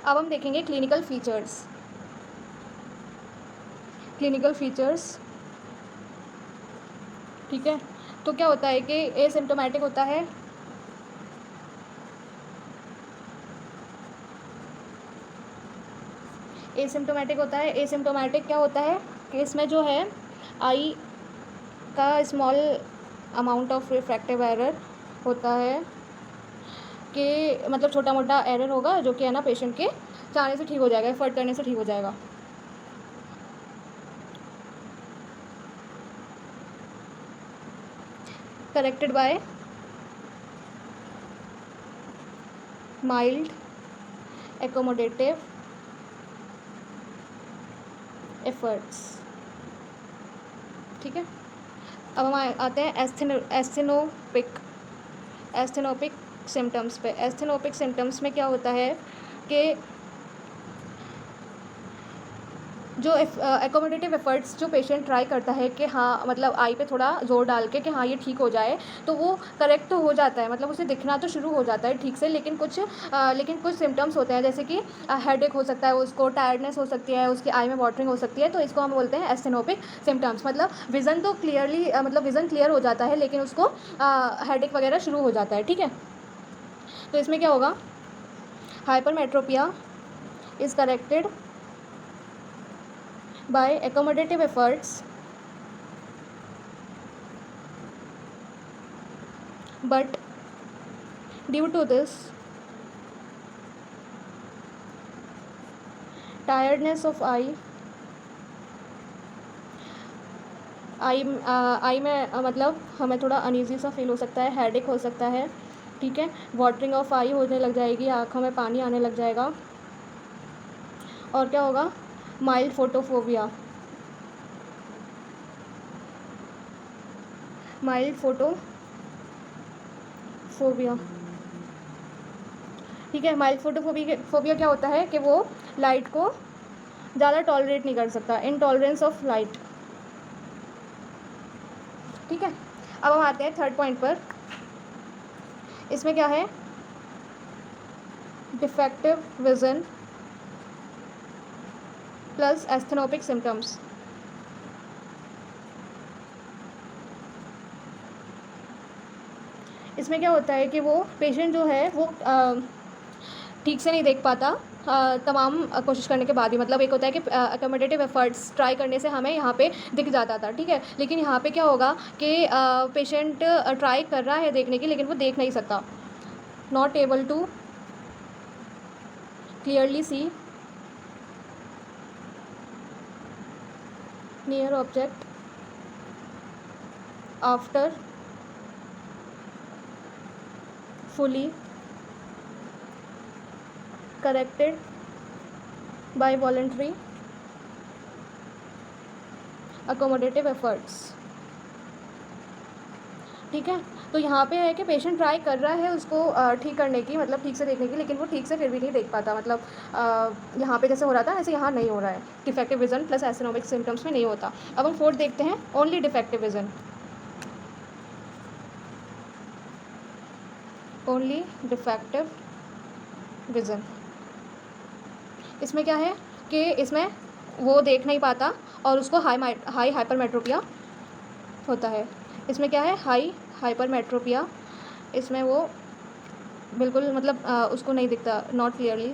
अब हम देखेंगे क्लिनिकल फीचर्स। क्लिनिकल फीचर्स, ठीक है। तो क्या होता है कि एसिम्टोमेटिक होता है, एसिम्टोमेटिक होता है। एसिम्टोमेटिक क्या होता है कि इसमें जो है आई का small amount of refractive error होता है, कि मतलब छोटा मोटा एरर होगा जो कि है ना पेशेंट के चाहने से ठीक हो जाएगा, एफर्ट करने से ठीक हो जाएगा। Corrected bye mild accommodative efforts, ठीक है। अब हम आते हैं एस्थेनोपिक सिम्टम्स पे। एस्थेनोपिक सिम्टम्स में क्या होता है कि जो एकोमोडेटिव एफर्ट्स जो पेशेंट ट्राई करता है कि हाँ मतलब आई पे थोड़ा जोर डाल के कि हाँ ये ठीक हो जाए, तो वो करेक्ट तो हो जाता है, मतलब उसे दिखना तो शुरू हो जाता है ठीक से, लेकिन कुछ सिम्टम्स होते हैं, जैसे कि हेडेक हो सकता है उसको, टायर्डनेस हो सकती है उसकी, आई में वाटरिंग हो सकती है, तो इसको हम बोलते हैं एस्थेनोपिक सिम्टम्स। मतलब विज़न तो क्लियरली मतलब विज़न क्लियर हो जाता है, लेकिन उसको हेडेक वगैरह शुरू हो जाता है, ठीक है। तो इसमें क्या होगा, hypermetropia is corrected by accommodative efforts, but due to this tiredness of eye, आई में मतलब हमें थोड़ा अनईजी सा फील हो सकता है, हेडेक हो सकता है, ठीक है। वाटरिंग ऑफ आई होने लग जाएगी, आँखों में पानी आने लग जाएगा। और क्या होगा, माइल्ड फोटोफोबिया, माइल्ड फोटोफोबिया, ठीक है। माइल्ड फोटोफोबिया क्या होता है कि वो लाइट को ज़्यादा टॉलरेट नहीं कर सकता, इनटॉलरेंस ऑफ लाइट, ठीक है। अब हम आते हैं थर्ड पॉइंट पर। इसमें क्या है, डिफेक्टिव विज़न प्लस एस्थेनोपिक सिम्टम्स। इसमें क्या होता है कि वो पेशेंट जो है वो ठीक से नहीं देख पाता तमाम कोशिश करने के बाद भी। मतलब एक होता है कि अकोमोडेटिव एफर्ट्स ट्राई करने से हमें यहाँ पे दिख जाता था, ठीक है, लेकिन यहाँ पे क्या होगा कि पेशेंट ट्राई कर रहा है देखने की, लेकिन वो देख नहीं सकता, not able to clearly see near object after fully corrected by voluntary accommodative efforts, ठीक है। तो यहाँ पे है कि पेशेंट ट्राई कर रहा है उसको ठीक करने की, मतलब ठीक से देखने की, लेकिन वो ठीक से फिर भी नहीं देख पाता। मतलब यहाँ पे जैसे हो रहा था ऐसे यहाँ नहीं हो रहा है, डिफेक्टिव विज़न प्लस एस्थेनोपिक सिम्टम्स में नहीं होता। अब हम फोर्थ देखते हैं, only defective vision, only defective vision. इसमें क्या है कि इसमें वो देख नहीं पाता और उसको हाई हाइपरमेट्रोपिया होता है। इसमें क्या है, हाई हाइपरमेट्रोपिया, इसमें वो बिल्कुल मतलब उसको नहीं दिखता, not clearly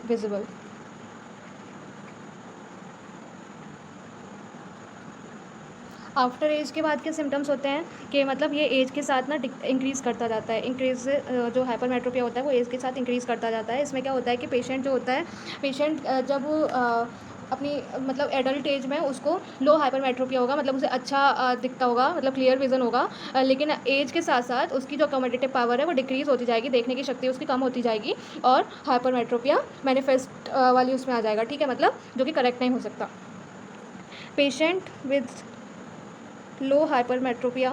visible. After age के बाद के सिम्टम्स होते हैं कि मतलब ये एज के साथ ना इंक्रीज़ करता जाता है, इंक्रीज़ जो हाइपरमेट्रोपिया होता है वो एज के साथ इंक्रीज़ करता जाता है। इसमें क्या होता है कि पेशेंट जो होता है, पेशेंट जब अपनी मतलब एडल्ट एज में उसको लो हाइपरमेट्रोपिया होगा, मतलब उसे अच्छा दिखता होगा, मतलब क्लियर विज़न होगा, लेकिन एज के साथ साथ उसकी जो अकोमोडेटिव पावर है वो डिक्रीज़ होती जाएगी, देखने की शक्ति उसकी कम होती जाएगी और हाइपरमेट्रोपिया मैनिफेस्ट वाली उसमें आ जाएगा, ठीक है, मतलब जो कि करेक्ट नहीं हो सकता। Patient with low hypermetropia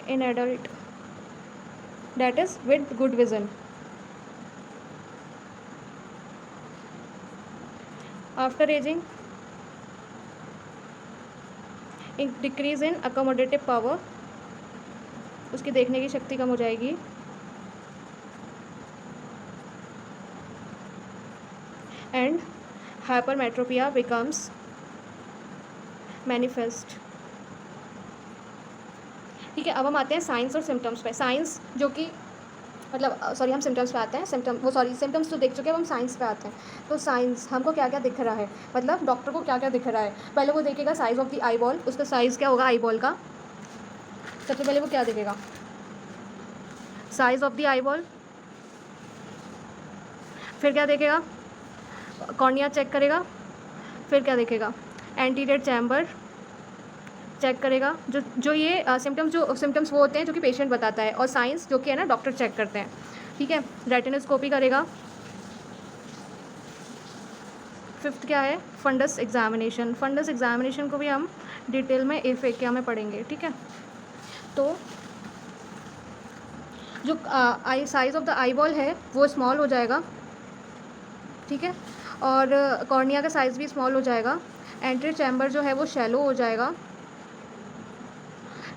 in adult, that is with good vision, after aging decrease in accommodative power, उसकी देखने की शक्ति कम हो जाएगी, एंड हाइपरमेट्रोपिया बिकम्स मैनिफेस्ट। ठीक है, अब हम आते हैं साइंस और सिम्टम्स पे। साइंस जो कि मतलब सॉरी हम सिम्टम्स पे आते हैं। सिम्टम्स तो देख चुके हैं, अब हम साइंस पे आते हैं। तो साइंस हमको क्या क्या दिख रहा है, मतलब डॉक्टर को क्या क्या दिख रहा है। पहले वो देखेगा size of the eye ball, उसका साइज़ क्या होगा आई बॉल का। सबसे पहले वो क्या देखेगा, size of the eye ball. फिर क्या देखेगा, कॉर्निया चेक करेगा। फिर क्या देखेगा, एंटीरियर चैम्बर चेक करेगा। जो ये सिम्टम्स वो होते हैं जो कि पेशेंट बताता है, और साइंस जो कि है ना डॉक्टर चेक करते हैं। ठीक है, रेटिनोस्कोपी करेगा। फिफ्थ क्या है, फंडस एग्जामिनेशन। फंडस एग्जामिनेशन को भी हम डिटेल में एफएक्यू में पढ़ेंगे। ठीक है, तो जो eye size of the eye ball है वो स्मॉल हो जाएगा। ठीक है, और कॉर्निया का साइज़ भी स्मॉल हो जाएगा। एंटीरियर चैम्बर जो है वो शैलो हो जाएगा।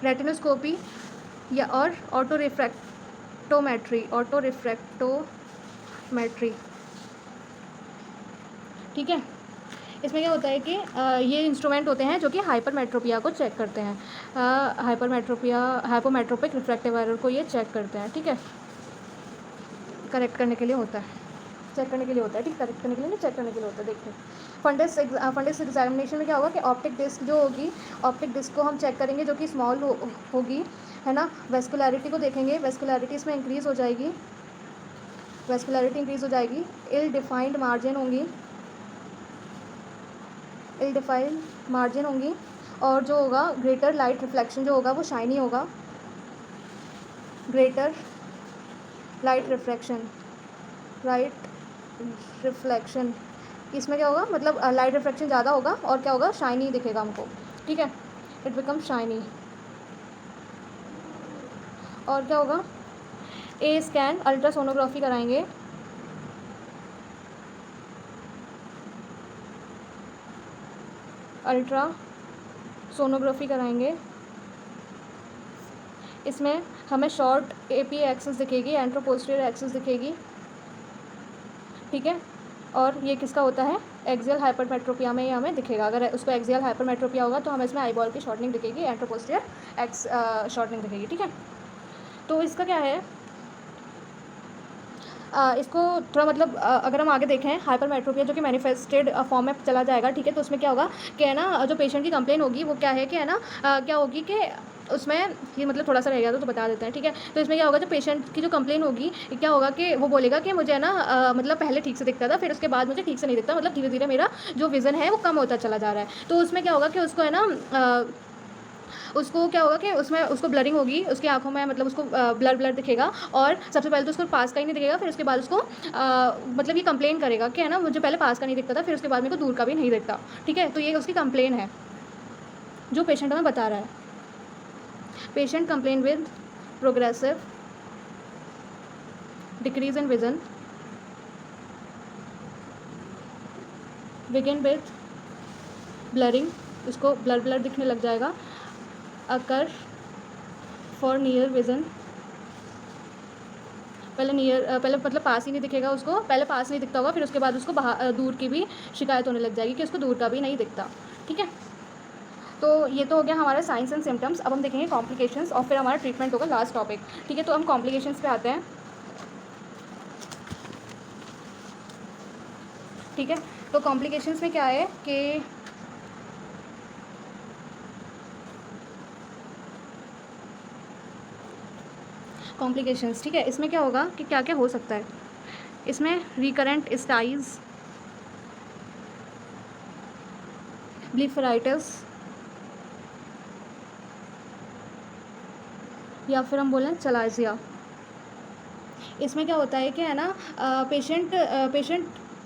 रेटिनोस्कोपी या और ऑटो रिफ्रैक्टोमेट्री। ठीक है, इसमें क्या होता है कि ये इंस्ट्रूमेंट होते हैं जो कि हाइपरमेट्रोपिया को चेक करते हैं। हाइपोमेट्रोपिक रिफ्रैक्टिव एरर को ये चेक करते हैं। ठीक है, करेक्ट करने के लिए होता है, चेक करने के लिए होता है। ठीक, करेक्ट करने के लिए नहीं, चेक करने के लिए होता है। देखिए फंडस एग्जामिनेशन में क्या होगा कि ऑप्टिक डिस्क जो होगी, ऑप्टिक डिस्क को हम चेक करेंगे जो कि स्मॉल होगी, है ना। वेस्कुलैरिटी को देखेंगे, वेस्कुलैरिटी इसमें इंक्रीज़ हो जाएगी। इल डिफाइंड मार्जिन होंगी। और जो होगा ग्रेटर लाइट रिफ्लेक्शन जो होगा वो शाइनी होगा। ग्रेटर लाइट रिफ्लेक्शन इसमें क्या होगा, मतलब लाइट रिफ्लेक्शन ज़्यादा होगा और क्या होगा, शाइनी दिखेगा हमको। ठीक है, इट बिकम शाइनी। और क्या होगा, ए स्कैन अल्ट्रासोनोग्राफी कराएंगे। इसमें हमें शॉर्ट एपी एक्सिस दिखेगी, एंट्रोपोस्टीरियर एक्सिस दिखेगी। ठीक है, और ये किसका होता है, एक्सियल हाइपरमेट्रोपिया में ये हमें दिखेगा। अगर उसको एक्सियल हाइपरमेट्रोपिया होगा तो हमें इसमें आई बॉल की शॉर्टनिंग दिखेगी, एंट्रोपोस्टीरियर शॉर्टनिंग दिखेगी। ठीक है, तो इसका क्या है, इसको थोड़ा मतलब अगर हम आगे देखें, हाइपरमेट्रोपिया जो कि मैनिफेस्टेड फॉर्म में चला जाएगा। ठीक है, तो उसमें क्या होगा कि है ना, जो पेशेंट की कंप्लेन होगी वो क्या है कि है ना, क्या होगी कि उसमें ये मतलब थोड़ा सा रह गया तो बता देते हैं। ठीक है, तो इसमें क्या होगा, जो पेशेंट की जो कंप्लेन होगी क्या होगा कि वो बोलेगा कि मुझे ना मतलब पहले ठीक से दिखता था, फिर उसके बाद मुझे ठीक से नहीं दिखता, मतलब धीरे धीरे मेरा जो विज़न है वो कम होता चला जा रहा है। तो उसमें क्या होगा कि उसको है ना उसको क्या होगा कि उसमें उसको ब्लरिंग होगी उसकी आँखों में, मतलब उसको ब्लर दिखेगा। और सबसे पहले तो उसको पास का ही नहीं दिखेगा, फिर उसके बाद उसको मतलब ये कंप्लेन करेगा कि है ना, मुझे पहले पास का नहीं दिखता था, फिर उसके बाद मेरे को दूर का भी नहीं दिखता। ठीक है, तो ये उसकी कंप्लेन है जो पेशेंट हमें बता रहा है। Patient complain with progressive decrease in vision, begin with blurring, उसको ब्लर दिखने लग जाएगा। अकर फॉर नियर विज़न, पहले मतलब पास ही नहीं दिखेगा उसको, पहले पास नहीं दिखता होगा, फिर उसके बाद उसको दूर की भी शिकायत होने लग जाएगी कि उसको दूर का भी नहीं दिखता। ठीक है, तो ये तो हो गया हमारे साइंस एंड सिम्टम्स। अब हम देखेंगे कॉम्प्लिकेशंस और फिर हमारा ट्रीटमेंट होगा लास्ट टॉपिक। ठीक है, तो हम कॉम्प्लिकेशंस पे आते हैं। ठीक है, तो कॉम्प्लिकेशंस में क्या है कि कॉम्प्लिकेशंस, ठीक है, इसमें क्या होगा कि क्या क्या हो सकता है। इसमें रिकरेंट स्टाइज, ब्लीफराइटिस, या फिर हम बोलें चलाजिया। इसमें क्या होता है कि है ना, पेशेंट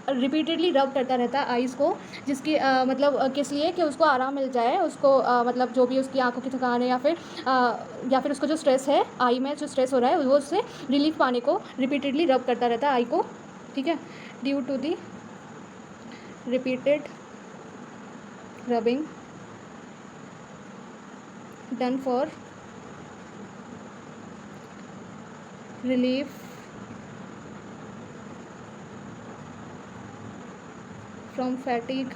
रिपीटेडली रब करता रहता है आइज़ को, जिसकी मतलब किस लिए कि उसको आराम मिल जाए, उसको मतलब जो भी उसकी आंखों की थकान है या फिर उसको जो स्ट्रेस है, आई में जो स्ट्रेस हो रहा है वो उससे रिलीफ पाने को रिपीटेडली रब करता रहता है आई को। ठीक है, due to the repeated rubbing done for relief from fatigue,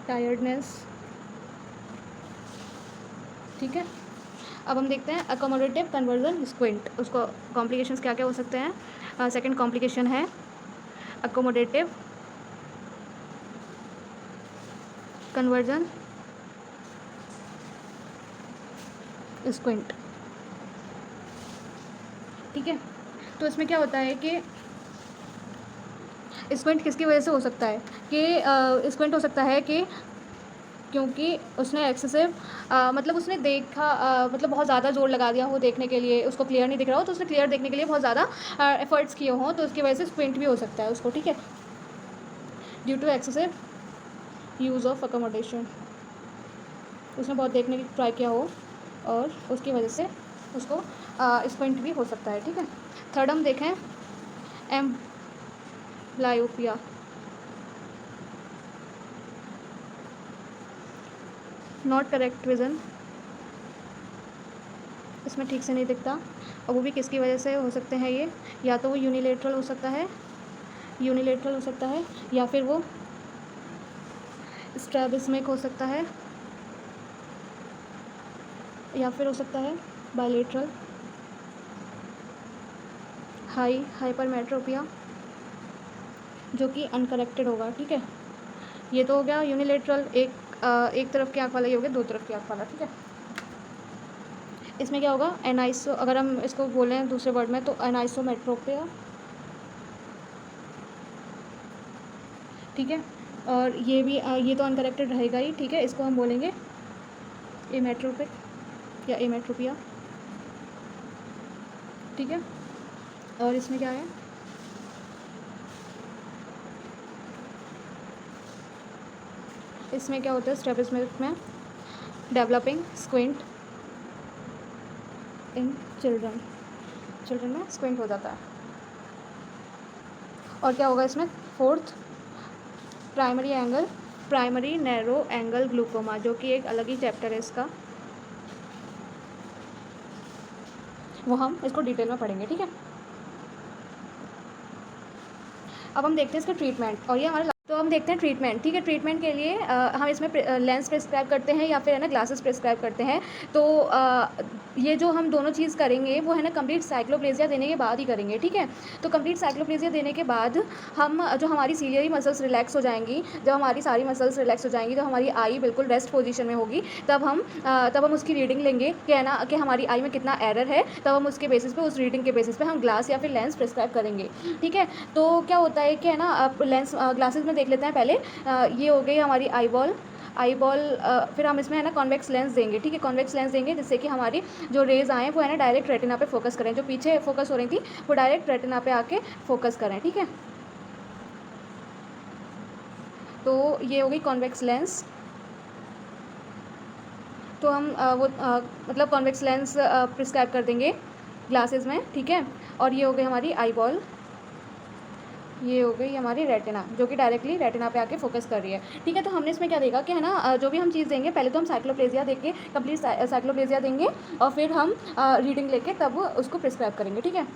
tiredness. ठीक है, अब हम देखते हैं अकोमोडेटिव कन्वर्जन स्क्विंट, उसको कॉम्प्लिकेशंस क्या क्या हो सकते हैं। सेकंड कॉम्प्लिकेशन है अकोमोडेटिव कन्वर्जन स्क्विंट। ठीक है, तो इसमें क्या होता है कि स्क्विंट किसकी वजह से हो सकता है कि स्क्विंट हो सकता है कि क्योंकि उसने एक्सेसिव मतलब उसने देखा मतलब बहुत ज़्यादा जोर लगा दिया हो देखने के लिए, उसको क्लियर नहीं दिख रहा हो तो उसने क्लियर देखने के लिए बहुत ज़्यादा एफर्ट्स किए हों, तो उसकी वजह से स्क्विंट भी हो सकता है उसको। ठीक है, due to excessive use of accommodation, उसने बहुत देखने की ट्राई किया हो और उसकी वजह से उसको स्क्विंट भी हो सकता है। ठीक है, थर्ड हम देखें एम्ब्लायोपिया। नॉट करेक्ट विज़न, इसमें ठीक से नहीं दिखता, और वो भी किसकी वजह से हो सकते हैं ये, या तो वो यूनिलेटरल हो सकता है, यूनिलेटरल हो सकता है, या फिर वो स्ट्रैबिस्मिक हो सकता है, या फिर हो सकता है बायलेटरल हाइपरमेट्रोपिया जो कि अनकरेक्टेड होगा। ठीक है, ये तो हो गया यूनिलेटरल, एक तरफ की आँख वाला, ये हो गया दो तरफ की आँख वाला। ठीक है, इसमें क्या होगा एनाइसो, अगर हम इसको बोलें दूसरे वर्ड में तो एनाइसोमेट्रोपिया। ठीक है, और ये भी ये तो अनकरेक्टेड रहेगा ही। ठीक है, इसको हम बोलेंगे एमेट्रोपिक या एमेट्रोपिया। ठीक है, और इसमें क्या है, इसमें क्या होता है स्ट्रैबिस्मिक में डेवलपिंग स्क्विंट इन चिल्ड्रन में स्क्विंट हो जाता है। और क्या होगा इसमें fourth, primary narrow angle glaucoma, जो कि एक अलग ही चैप्टर है इसका, वो हम इसको डिटेल में पढ़ेंगे। ठीक है, अब हम देखते हैं इसका ट्रीटमेंट, और ये हमारे तो हम देखते हैं ट्रीटमेंट। ठीक है, ट्रीटमेंट के लिए हम इसमें लेंस प्रिस्क्राइब करते हैं या फिर है ना ग्लासेस प्रिस्क्राइब करते हैं। तो ये जो हम दोनों चीज़ करेंगे वो है ना कंप्लीट साइक्लोप्लेजिया देने के बाद ही करेंगे। ठीक है, तो कंप्लीट साइक्लोप्लेजिया देने के बाद हम जो हमारी सीलियरी मसल्स रिलैक्स हो जाएंगी, जब हमारी सारी मसल्स रिलैक्स हो जाएंगी, तो हमारी आई बिल्कुल रेस्ट पोजीशन में होगी, तब हम उसकी रीडिंग लेंगे कि है ना कि हमारी आई में कितना एरर है, तब हम उसके बेसिस पे, उस रीडिंग के बेसिस पे हम ग्लास या फिर लेंस प्रिस्क्राइब करेंगे। ठीक है, तो क्या होता है कि है ना लेंस ग्लासेस में देख लेते हैं पहले। ये हो गई हमारी आई बॉल, फिर हम इसमें है ना कॉन्वेक्स लेंस देंगे। ठीक है, कॉन्वेक्स लेंस देंगे जिससे कि हमारी जो रेज आएँ वो है ना डायरेक्ट रेटिना पे फोकस करें, जो पीछे फोकस हो रही थी वो डायरेक्ट रेटिना पे आके फोकस करें। ठीक है, तो ये हो गई कॉन्वेक्स लेंस। तो हम मतलब कॉन्वेक्स लेंस प्रिस्क्राइब कर देंगे ग्लासेस में। ठीक है, और ये हो गई हमारी आई बॉल, ये हो गई हमारी रेटिना जो कि डायरेक्टली रेटिना पे आके फोकस कर रही है। ठीक है, तो हमने इसमें क्या देखा कि है ना जो भी हम चीज़ देंगे पहले तो हम साइक्लोप्लेजिया देंगे, कंप्लीट साइक्लोप्लेजिया देंगे, और फिर हम रीडिंग लेके तब उसको प्रिस्क्राइब करेंगे। ठीक है,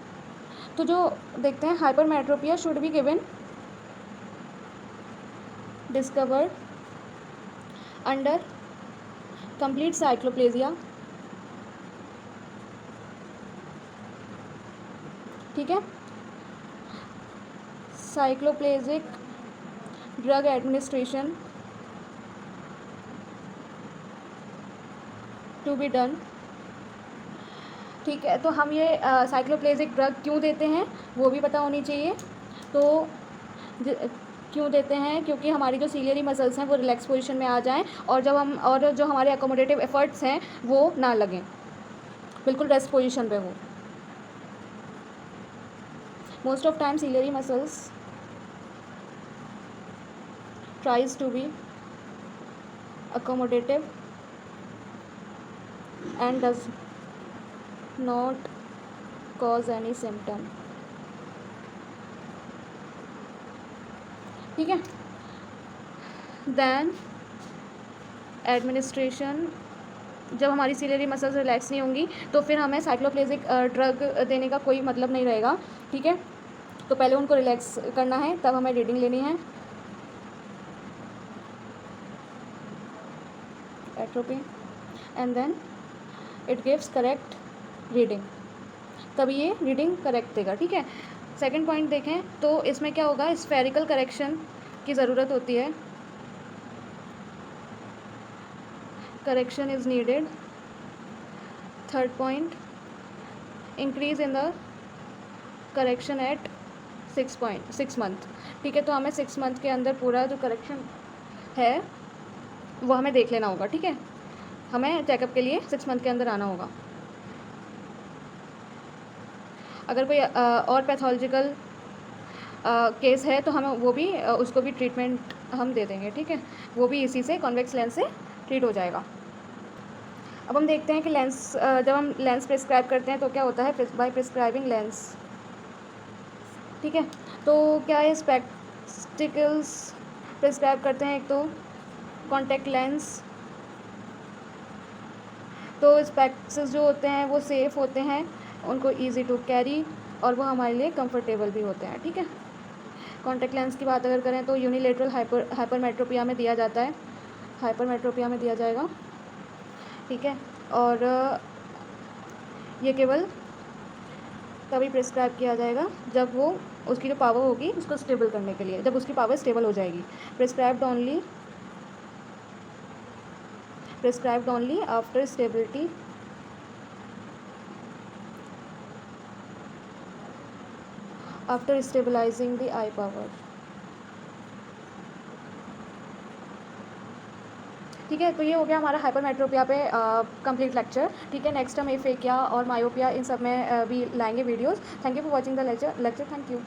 तो जो देखते हैं hypermetropia should be given discovered under complete cycloplegia. ठीक है, cycloplegic drug administration to be done. ठीक है, तो हम ये साइक्लोप्लेजिक ड्रग क्यों देते हैं वो भी पता होनी चाहिए। तो क्यों देते हैं, क्योंकि हमारी जो सीलियरी मसल्स हैं वो रिलैक्स पोजीशन में आ जाएं, और जो हमारे अकोमोडेटिव एफर्ट्स हैं वो ना लगें, बिल्कुल रेस्ट पोजीशन पे हो। Most of time ciliary muscles tries to be accommodative and does not cause any symptom। ठीक है, देन एडमिनिस्ट्रेशन, जब हमारी सीलियरी मसल्स रिलैक्स नहीं होंगी तो फिर हमें साइक्लोप्लेजिक ड्रग देने का कोई मतलब नहीं रहेगा। ठीक है, तो पहले उनको रिलैक्स करना है, तब हमें रीडिंग लेनी है। Atropine and then it gives correct reading, तभी ये रीडिंग करेक्ट देगा, ठीक है। सेकंड पॉइंट देखें तो इसमें क्या होगा, स्फेरिकल करेक्शन की ज़रूरत होती है, correction is needed. Third point, increase in the correction at 6 month, ठीक है। तो हमें 6 मंथ के अंदर पूरा जो करेक्शन है वो हमें देख लेना होगा, ठीक है। हमें चेकअप के लिए 6 मंथ के अंदर आना होगा। अगर कोई और पैथोलॉजिकल केस है तो हमें वो भी उसको भी ट्रीटमेंट हम दे देंगे, ठीक है। वो भी इसी से, कॉन्वेक्स लेंस से ट्रीट हो जाएगा। अब हम देखते हैं कि लेंस, जब हम लेंस प्रिस्क्राइब करते हैं तो क्या होता है, बाय प्रिस्क्राइबिंग लेंस, ठीक है। तो क्या है, स्पेक्टिकल्स प्रिस्क्राइब करते हैं, एक तो कॉन्टैक्ट लेंस। तो स्पेक्स जो होते हैं वो सेफ़ होते हैं, उनको इजी टू कैरी, और वो हमारे लिए कंफर्टेबल भी होते हैं, ठीक है। कॉन्टैक्ट लेंस की बात अगर करें तो यूनिलेटरल हाइपरमेट्रोपिया में दिया जाता है, हाइपरमेट्रोपिया में दिया जाएगा, ठीक है। और ये केवल तभी प्रिस्क्राइब किया जाएगा जब वो, उसकी जो पावर होगी उसको स्टेबल करने के लिए, जब उसकी पावर स्टेबल हो जाएगी। Prescribed only after stability, after stabilising the eye power, ठीक है। तो ये हो गया हमारा हाइपरमेट्रोपिया पे कंप्लीट लेक्चर, ठीक है। नेक्स्ट हम एफेकिया और मायोपिया इन सब में भी लाएंगे videos. Thank you for watching the lecture, thank you.